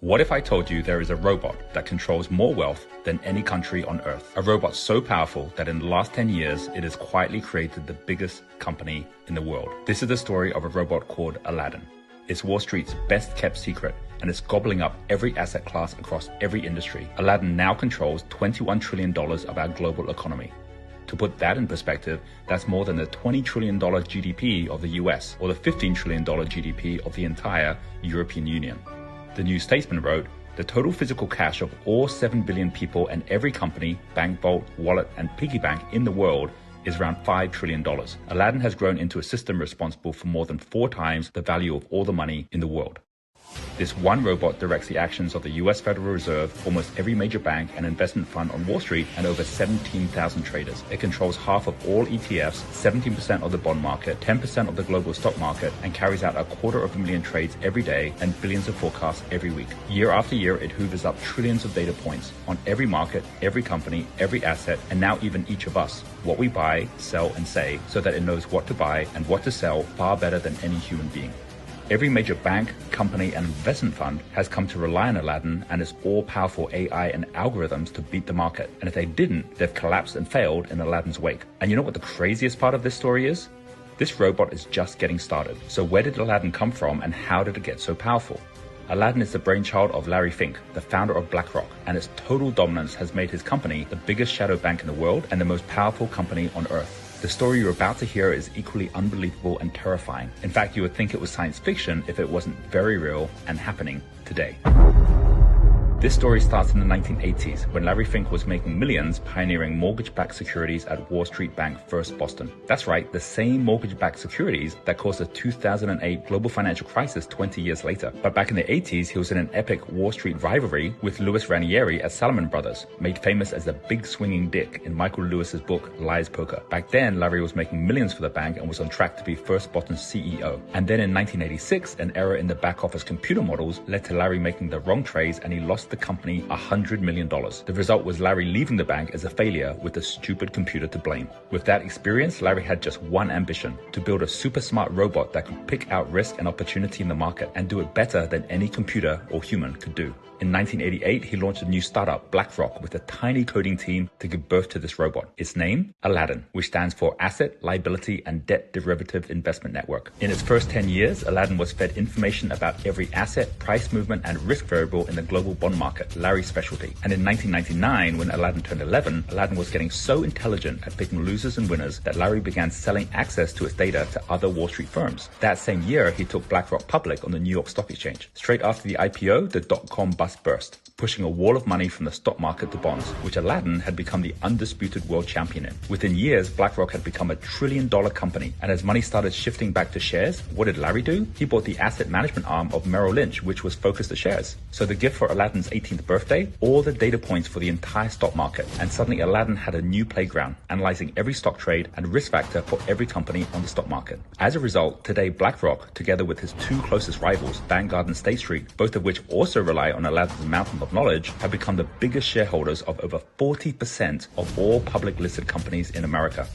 What if I told you there is a robot that controls more wealth than any country on earth? A robot so powerful that in the last 10 years, it has quietly created the biggest company in the world. This is the story of a robot called Aladdin. It's Wall Street's best kept secret, and it's gobbling up every asset class across every industry. Aladdin now controls $21 trillion of our global economy. To put that in perspective, that's more than the $20 trillion GDP of the US or the $15 trillion GDP of the entire European Union. The New Statesman wrote, the total physical cash of all 7 billion people and every company, bank vault, wallet, and piggy bank in the world is around $5 trillion. Aladdin has grown into a system responsible for more than 4 times the value of all the money in the world. This one robot directs the actions of the US Federal Reserve, almost every major bank and investment fund on Wall Street, and over 17,000 traders. It controls half of all ETFs, 17% of the bond market, 10% of the global stock market, and carries out 250,000 trades every day and billions of forecasts every week. Year after year, it hoovers up trillions of data points on every market, every company, every asset, and now even each of us, what we buy, sell, and say, so that it knows what to buy and what to sell far better than any human being. Every major bank, company, and investment fund has come to rely on Aladdin and its all-powerful AI and algorithms to beat the market. And if they didn't, they've collapsed and failed in Aladdin's wake. And you know what the craziest part of this story is? This robot is just getting started. So where did Aladdin come from and how did it get so powerful? Aladdin is the brainchild of Larry Fink, the founder of BlackRock, and its total dominance has made his company the biggest shadow bank in the world and the most powerful company on earth. The story you're about to hear is equally unbelievable and terrifying. In fact, you would think it was science fiction if it wasn't very real and happening today. This story starts in the 1980s when Larry Fink was making millions pioneering mortgage-backed securities at Wall Street Bank First Boston. That's right, the same mortgage-backed securities that caused the 2008 global financial crisis 20 years later. But back in the 80s, he was in an epic Wall Street rivalry with Louis Ranieri at Salomon Brothers, made famous as the big swinging dick in Michael Lewis's book Liar's Poker. Back then, Larry was making millions for the bank and was on track to be First Boston's CEO. And then in 1986, an error in the back office computer models led to Larry making the wrong trades and he lost the company $100 million. The result was Larry leaving the bank as a failure with a stupid computer to blame. With that experience, Larry had just one ambition: to build a super smart robot that could pick out risk and opportunity in the market and do it better than any computer or human could do. In 1988, he launched a new startup, BlackRock, with a tiny coding team to give birth to this robot. Its name, Aladdin, which stands for Asset, Liability, and Debt Derivative Investment Network. In its first 10 years, Aladdin was fed information about every asset, price movement, and risk variable in the global bond market, Larry's specialty. And in 1999, when Aladdin turned 11, Aladdin was getting so intelligent at picking losers and winners that Larry began selling access to its data to other Wall Street firms. That same year, he took BlackRock public on the New York Stock Exchange. Straight after the IPO, the dot-com bust burst, pushing a wall of money from the stock market to bonds, which Aladdin had become the undisputed world champion in. Within years, BlackRock had become $1 trillion company, and as money started shifting back to shares, what did Larry do? He bought the asset management arm of Merrill Lynch, which was focused to shares. So the gift for Aladdin's 18th birthday, all the data points for the entire stock market, and suddenly Aladdin had a new playground, analyzing every stock trade and risk factor for every company on the stock market. As a result, today BlackRock, together with his 2 closest rivals, Vanguard and State Street, both of which also rely on Aladdin's mountain of knowledge, have become the biggest shareholders of over 40% of all public listed companies in America.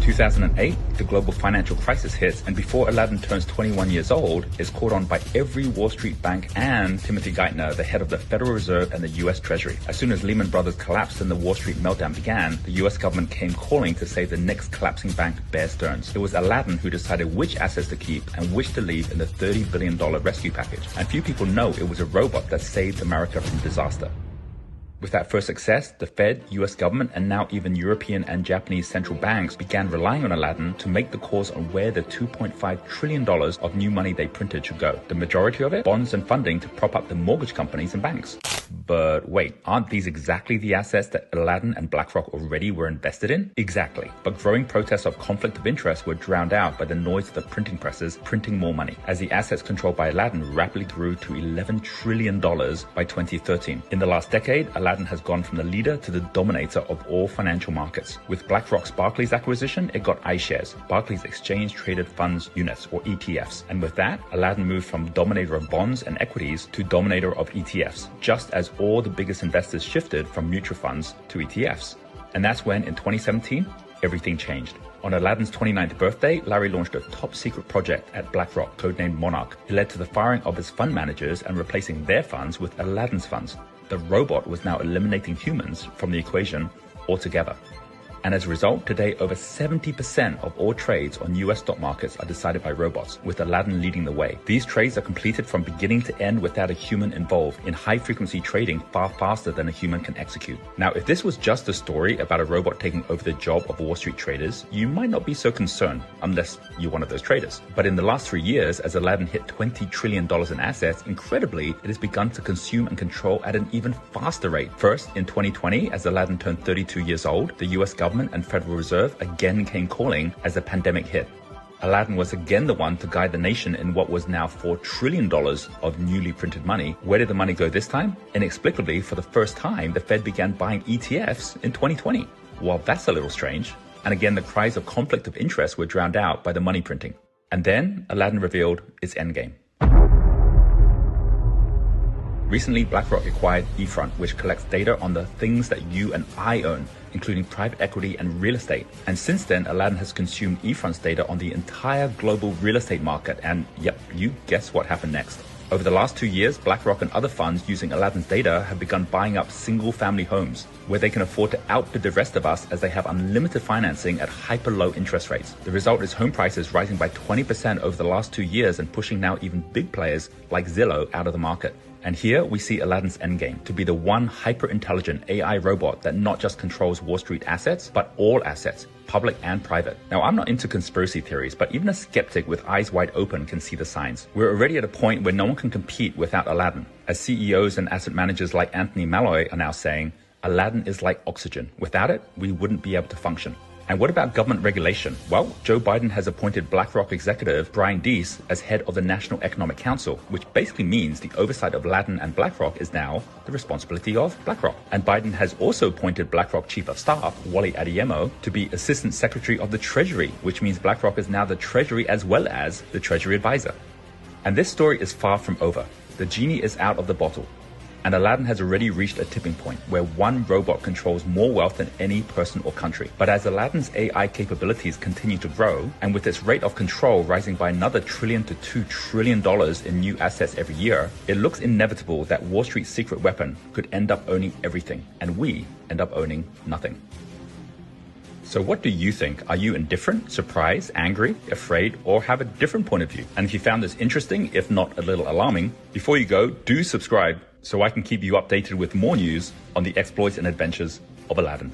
2008, the global financial crisis hits, and before Aladdin turns 21 years old, is called on by every Wall Street bank and Timothy Geithner, the head of the Federal Reserve and the US Treasury. As soon as Lehman Brothers collapsed and the Wall Street meltdown began, the US government came calling to save the next collapsing bank, Bear Stearns. It was Aladdin who decided which assets to keep and which to leave in the $30 billion rescue package. And few people know it was a robot that saved America from disaster. With that first success, the Fed, US government, and now even European and Japanese central banks began relying on Aladdin to make the calls on where the $2.5 trillion of new money they printed should go. The majority of it, bonds and funding to prop up the mortgage companies and banks. But wait, aren't these exactly the assets that Aladdin and BlackRock already were invested in? Exactly. But growing protests of conflict of interest were drowned out by the noise of the printing presses printing more money, as the assets controlled by Aladdin rapidly grew to $11 trillion by 2013. In the last decade, Aladdin has gone from the leader to the dominator of all financial markets. With BlackRock's Barclays acquisition, it got iShares, Barclays Exchange Traded Funds Units, or ETFs. And with that, Aladdin moved from dominator of bonds and equities to dominator of ETFs, just as all the biggest investors shifted from mutual funds to ETFs. And that's when, in 2017, everything changed. On Aladdin's 29th birthday, Larry launched a top-secret project at BlackRock, codenamed Monarch. It led to the firing of his fund managers and replacing their funds with Aladdin's funds. The robot was now eliminating humans from the equation altogether. And as a result, today over 70% of all trades on US stock markets are decided by robots, with Aladdin leading the way. These trades are completed from beginning to end without a human involved, in high-frequency trading far faster than a human can execute. Now, if this was just a story about a robot taking over the job of Wall Street traders, you might not be so concerned, unless you're one of those traders. But in the last 3 years, as Aladdin hit $20 trillion in assets, incredibly, it has begun to consume and control at an even faster rate. First, in 2020, as Aladdin turned 32 years old, the US government and Federal Reserve again came calling as the pandemic hit. Aladdin was again the one to guide the nation in what was now $4 trillion of newly printed money. Where did the money go this time? Inexplicably, for the first time, the Fed began buying ETFs in 2020. Well, that's a little strange. And again, the cries of conflict of interest were drowned out by the money printing. And then Aladdin revealed its endgame. Recently, BlackRock acquired eFront, which collects data on the things that you and I own, including private equity and real estate. And since then, Aladdin has consumed eFront's data on the entire global real estate market. And yep, you guess what happened next. Over the last 2 years, BlackRock and other funds using Aladdin's data have begun buying up single-family homes, where they can afford to outbid the rest of us as they have unlimited financing at hyper-low interest rates. The result is home prices rising by 20% over the last 2 years and pushing now even big players like Zillow out of the market. And here we see Aladdin's endgame, to be the one hyper-intelligent AI robot that not just controls Wall Street assets, but all assets, public and private. Now, I'm not into conspiracy theories, but even a skeptic with eyes wide open can see the signs. We're already at a point where no one can compete without Aladdin. As CEOs and asset managers like Anthony Malloy are now saying, Aladdin is like oxygen. Without it, we wouldn't be able to function. And what about government regulation? Well, Joe Biden has appointed BlackRock executive Brian Deese as head of the National Economic Council, which basically means the oversight of Aladdin and BlackRock is now the responsibility of BlackRock. And Biden has also appointed BlackRock Chief of Staff, Wally Adeyemo, to be Assistant Secretary of the Treasury, which means BlackRock is now the Treasury as well as the Treasury Advisor. And this story is far from over. The genie is out of the bottle. And Aladdin has already reached a tipping point where one robot controls more wealth than any person or country. But as Aladdin's AI capabilities continue to grow, and with its rate of control rising by another $1 trillion to $2 trillion in new assets every year, it looks inevitable that Wall Street's secret weapon could end up owning everything, and we end up owning nothing. So what do you think? Are you indifferent, surprised, angry, afraid, or have a different point of view? And if you found this interesting, if not a little alarming, before you go, do subscribe so I can keep you updated with more news on the exploits and adventures of Aladdin.